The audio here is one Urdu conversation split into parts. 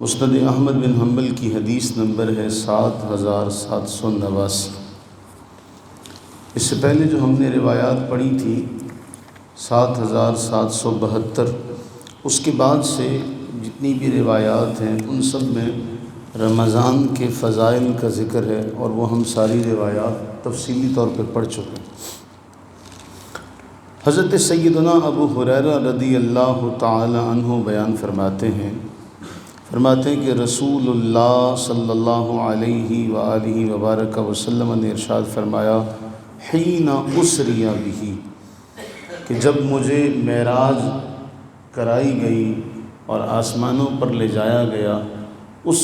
مسند احمد بن حنبل کی حدیث نمبر ہے 7789۔ اس سے پہلے جو ہم نے روایات پڑھی تھی 7772، اس کے بعد سے جتنی بھی روایات ہیں ان سب میں رمضان کے فضائل کا ذکر ہے، اور وہ ہم ساری روایات تفصیلی طور پہ پڑھ چکے ہیں۔ حضرت سیدنا ابو ہریرہ رضی اللہ تعالی عنہ بیان فرماتے ہیں کہ رسول اللہ صلی اللہ علیہ وآلہ وبارک وسلم نے ارشاد فرمایا، حین اسری بہ، کہ جب مجھے معراج کرائی گئی اور آسمانوں پر لے جایا گیا، اس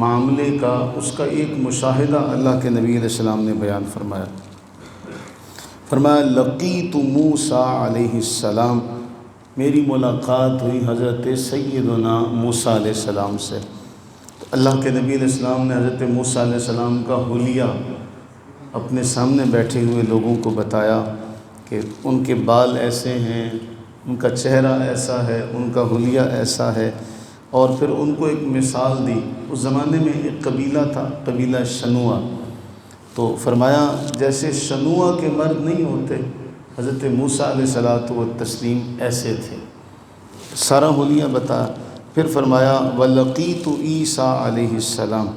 معاملے کا، اس کا ایک مشاہدہ اللہ کے نبی علیہ السلام نے بیان فرمایا۔ لقیت موسیٰ علیہ السلام، میری ملاقات ہوئی حضرت سیدنا موسیٰ علیہ السلام سے۔ تو اللہ کے نبی علیہ السلام نے حضرت موسیٰ علیہ السلام کا حلیہ اپنے سامنے بیٹھے ہوئے لوگوں کو بتایا کہ ان کے بال ایسے ہیں، ان کا چہرہ ایسا ہے، ان کا حلیہ ایسا ہے، اور پھر ان کو ایک مثال دی۔ اس زمانے میں ایک قبیلہ تھا، قبیلہ شنوءہ، تو فرمایا جیسے شنوءہ کے مرد نہیں ہوتے، حضرت موسیٰ علیہ الصلوۃ والتسلیم ایسے تھے، سارا حلیہ بتا۔ پھر فرمایا وَلَقِيتُ عیسیٰ علیہ السلام،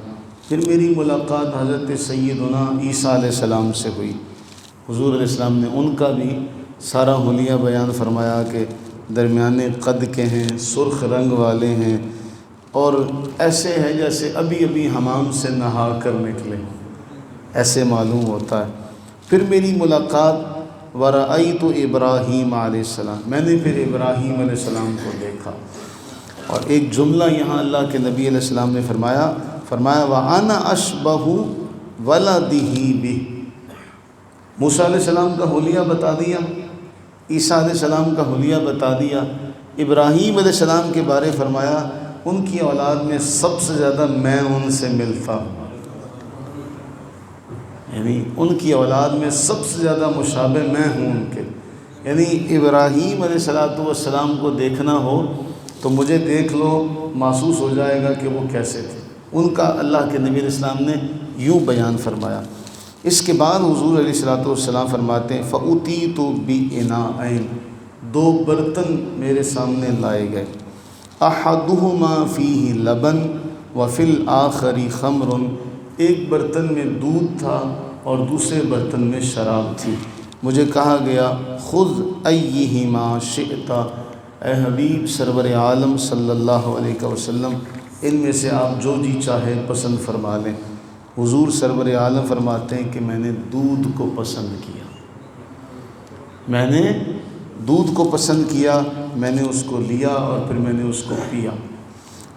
پھر میری ملاقات حضرت سیدنا عیسیٰ علیہ السلام سے ہوئی۔ حضور علیہ السلام نے ان کا بھی سارا حلیہ بیان فرمایا کہ درمیانے قد کے ہیں، سرخ رنگ والے ہیں، اور ایسے ہیں جیسے ابھی ابھی حمام سے نہا کر نکلے، ایسے معلوم ہوتا ہے۔ پھر میری ملاقات وَرَأَيْتُ ابراہیم علیہ السلام، میں نے پھر ابراہیم علیہ السلام کو دیکھا۔ اور ایک جملہ یہاں اللہ کے نبی علیہ السلام نے فرمایا وَأَنَا أَشْبَهُ وَلَدِهِ بِهِ، موسیٰ علیہ السلام کا حلیہ بتا دیا، عیسیٰ علیہ السلام کا حلیہ بتا دیا، ابراہیم علیہ السلام کے بارے فرمایا ان کی اولاد میں سب سے زیادہ میں ان سے ملتا ہوں، یعنی ان کی اولاد میں سب سے زیادہ مشابہ میں ہوں ان کے۔ یعنی ابراہیم علیہ السلام کو دیکھنا ہو تو مجھے دیکھ لو، محسوس ہو جائے گا کہ وہ کیسے تھے۔ ان کا اللہ کے نبی علیہ السلام نے یوں بیان فرمایا۔ اس کے بعد حضور علیہ السلام فرماتے ہیں فَأُتِيتُ بِإِنَاءَيْنِ، دو برتن میرے سامنے لائے گئے، أَحَدُهُمَا فِيهِ لَبَنٌ وَفِي الْآخَرِ خَمْرٌ، ایک برتن میں دودھ تھا اور دوسرے برتن میں شراب تھی۔ مجھے کہا گیا خُذْ أَيِّهِمَا شِئْتَ، اے حبیب سرور عالم صلی اللہ علیہ وسلم، ان میں سے آپ جو جی چاہے پسند فرما لیں۔ حضور سرور عالم فرماتے ہیں کہ میں نے دودھ کو پسند کیا، میں نے دودھ کو پسند کیا، میں نے اس کو لیا اور پھر میں نے اس کو پیا۔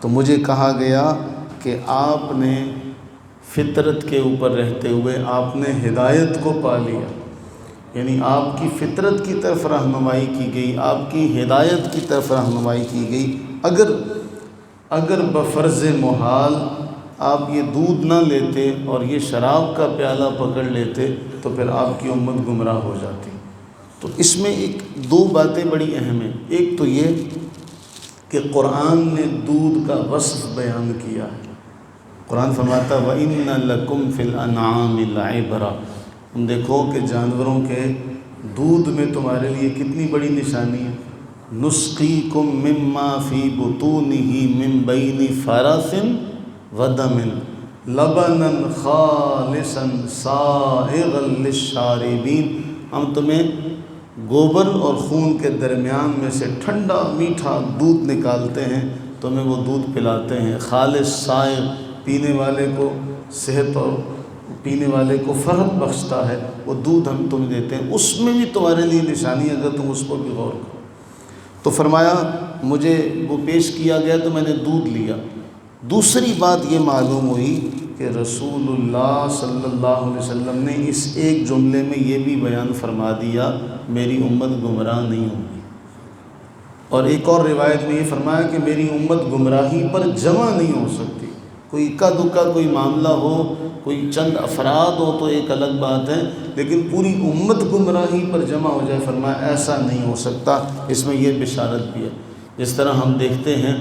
تو مجھے کہا گیا کہ آپ نے فطرت کے اوپر رہتے ہوئے آپ نے ہدایت کو پا لیا، یعنی آپ کی فطرت کی طرف رہنمائی کی گئی، آپ کی ہدایت کی طرف رہنمائی کی گئی۔ اگر بفرض محال آپ یہ دودھ نہ لیتے اور یہ شراب کا پیالہ پکڑ لیتے تو پھر آپ کی امت گمراہ ہو جاتی۔ تو اس میں دو باتیں بڑی اہم ہیں۔ ایک تو یہ کہ قرآن نے دودھ کا وصف بیان کیا ہے۔ قرآن فرماتا وَإِنَّ لَكُمْ فِي الْأَنْعَامِ لَعِبْرَةً، تم دیکھو کہ جانوروں کے دودھ میں تمہارے لیے کتنی بڑی نشانی ہے۔ نُسْقِيكُم مِّمَّا فِي بُطُونِهِ مِن بَيْنِ فَرَثٍ وَدَمٍ لَبَنًا خَالِصًا سَائِغًا لِلشَّارِبِينَ، ہم تمہیں گوبر اور خون کے درمیان میں سے ٹھنڈا میٹھا دودھ نکالتے ہیں، تمہیں وہ دودھ پلاتے ہیں، خالص سائغ، پینے والے کو صحت اور پینے والے کو فرحت بخشتا ہے، وہ دودھ ہم تمہیں دیتے ہیں، اس میں بھی تمہارے لیے نشانی ہے اگر تم اس پر بھی غور کرو۔ تو فرمایا مجھے وہ پیش کیا گیا تو میں نے دودھ لیا۔ دوسری بات یہ معلوم ہوئی کہ رسول اللہ صلی اللہ علیہ وسلم نے اس ایک جملے میں یہ بھی بیان فرما دیا میری امت گمراہ نہیں ہوگی، اور ایک اور روایت میں یہ فرمایا کہ میری امت گمراہی پر جمع نہیں ہو سکتی۔ کوئی اکا دکا کوئی معاملہ ہو، کوئی چند افراد ہو تو ایک الگ بات ہے، لیکن پوری امت گمراہی پر جمع ہو جائے، فرمایا ایسا نہیں ہو سکتا۔ اس میں یہ بشارت بھی ہے، جس طرح ہم دیکھتے ہیں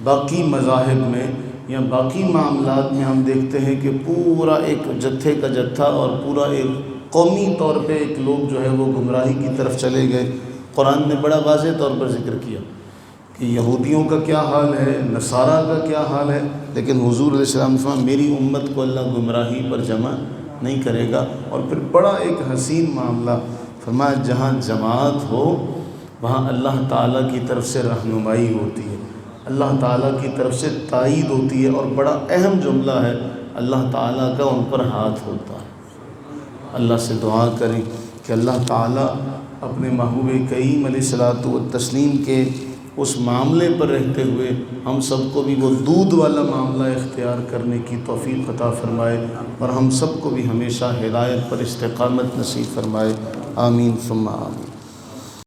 باقی مذاہب میں یا باقی معاملات میں ہم دیکھتے ہیں کہ پورا ایک جتھے کا جتھا اور پورا ایک قومی طور پہ ایک لوگ جو ہے وہ گمراہی کی طرف چلے گئے۔ قرآن نے بڑا واضح طور پر ذکر کیا کہ یہودیوں کا کیا حال ہے، نصارہ کا کیا حال ہے، لیکن حضور علیہ السلام نے فرمایا میری امت کو اللہ گمراہی پر جمع نہیں کرے گا۔ اور پھر بڑا ایک حسین معاملہ فرمایا جہاں جماعت ہو وہاں اللہ تعالیٰ کی طرف سے رہنمائی ہوتی ہے، اللہ تعالیٰ کی طرف سے تائید ہوتی ہے، اور بڑا اہم جملہ ہے اللہ تعالیٰ کا ان پر ہاتھ ہوتا ہے۔ اللہ سے دعا کریں کہ اللہ تعالیٰ اپنے محبوب کریم علیہ الصلوۃ والتسلیم کے اس معاملے پر رہتے ہوئے ہم سب کو بھی وہ دودھ والا معاملہ اختیار کرنے کی توفیق عطا فرمائے، اور ہم سب کو بھی ہمیشہ ہدایت پر استقامت نصیب فرمائے۔ آمین ثم آمین۔